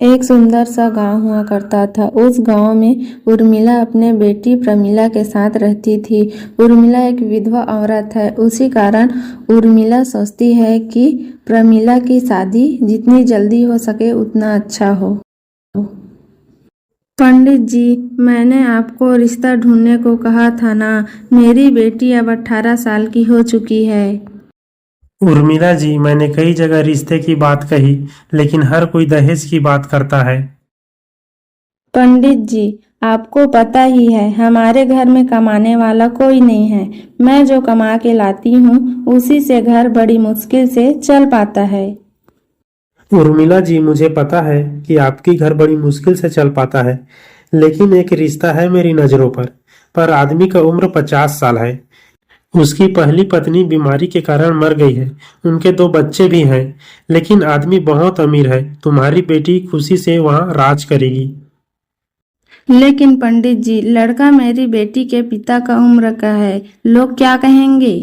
एक सुंदर सा गांव हुआ करता था। उस गांव में उर्मिला अपने बेटी प्रमीला के साथ रहती थी। उर्मिला एक विधवा औरत है, उसी कारण उर्मिला सोचती है कि प्रमीला की शादी जितनी जल्दी हो सके उतना अच्छा हो। पंडित जी, मैंने आपको रिश्ता ढूंढने को कहा था ना। मेरी बेटी अब 18 साल की हो चुकी है। उर्मिला जी, मैंने कई जगह रिश्ते की बात कही, लेकिन हर कोई दहेज की बात करता है। पंडित जी, आपको पता ही है हमारे घर में कमाने वाला कोई नहीं है। मैं जो कमा के लाती हूँ उसी से घर बड़ी मुश्किल से चल पाता है। उर्मिला जी, मुझे पता है कि आपकी घर बड़ी मुश्किल से चल पाता है, लेकिन एक रिश्ता है मेरी नजरों पर आदमी का उम्र 50 साल है। उसकी पहली पत्नी बीमारी के कारण मर गई है। उनके 2 बच्चे भी हैं, लेकिन आदमी बहुत अमीर है। तुम्हारी बेटी खुशी से वहाँ राज करेगी। लेकिन पंडित जी, लड़का मेरी बेटी के पिता का उम्र का है, लोग क्या कहेंगे?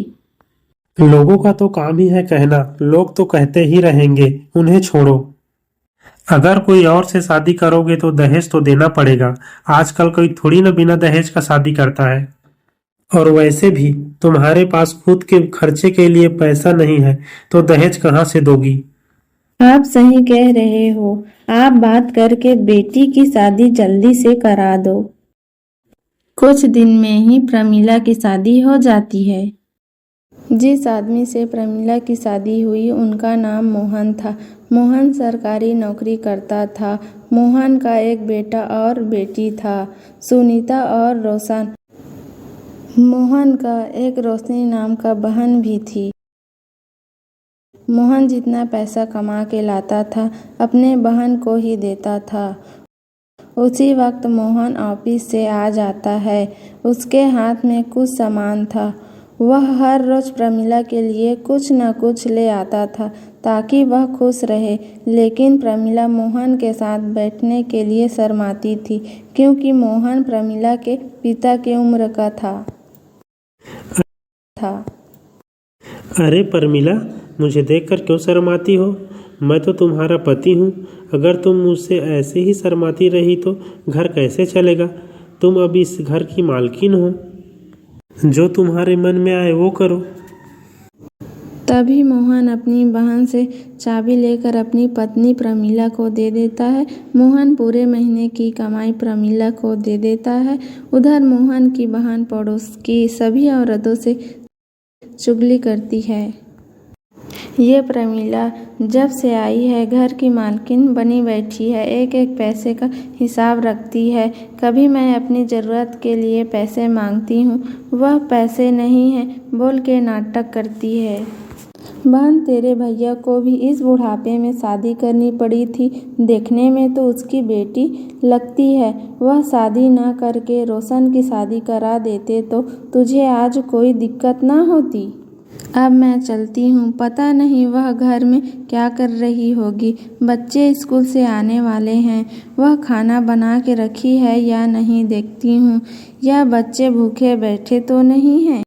लोगों का तो काम ही है कहना, लोग तो कहते ही रहेंगे, उन्हें छोड़ो। अगर कोई और से शादी करोगे तो दहेज तो देना पड़ेगा। आजकल कोई थोड़ी ना बिना दहेज का शादी करता है। और वैसे भी तुम्हारे पास खुद के खर्चे के लिए पैसा नहीं है, तो दहेज कहाँ से दोगी? आप सही कह रहे हो। आप बात करके बेटी की शादी जल्दी से करा दो। कुछ दिन में ही प्रमीला की शादी हो जाती है। जिस आदमी से प्रमीला की शादी हुई उनका नाम मोहन था। मोहन सरकारी नौकरी करता था। मोहन का एक बेटा और बेटी था, सुनीता और रोशन। मोहन का एक रोशनी नाम का बहन भी थी। मोहन जितना पैसा कमा के लाता था अपने बहन को ही देता था। उसी वक्त मोहन ऑफिस से आ जाता है। उसके हाथ में कुछ सामान था। वह हर रोज प्रमीला के लिए कुछ न कुछ ले आता था ताकि वह खुश रहे। लेकिन प्रमीला मोहन के साथ बैठने के लिए शर्माती थी, क्योंकि मोहन प्रमीला के पिता की उम्र का था। अरे प्रमीला, मुझे देखकर क्यों शर्माती हो? मैं तो तुम्हारा पति हूँ। अगर तुम मुझसे ऐसे ही शर्माती रही तो घर कैसे चलेगा? तुम अब इस घर की मालकिन हो। जो तुम्हारे मन में आए वो करो। तभी मोहन अपनी बहन से चाबी लेकर अपनी पत्नी प्रमीला को दे देता है। मोहन पूरे महीने की कमाई प्रमीला को दे देता है। उधर मोहन की बहन पड़ोस की सभी औरतों से चुगली करती है। ये प्रमीला जब से आई है घर की मालकिन बनी बैठी है, एक एक पैसे का हिसाब रखती है। कभी मैं अपनी ज़रूरत के लिए पैसे मांगती हूँ, वह पैसे नहीं है बोल के नाटक करती है। बहन, तेरे भैया को भी इस बुढ़ापे में शादी करनी पड़ी थी। देखने में तो उसकी बेटी लगती है। वह शादी ना करके रोशन की शादी करा देते तो तुझे आज कोई दिक्कत ना होती। अब मैं चलती हूँ, पता नहीं वह घर में क्या कर रही होगी। बच्चे स्कूल से आने वाले हैं, वह खाना बना के रखी है या नहीं देखती हूँ। या बच्चे भूखे बैठे तो नहीं हैं।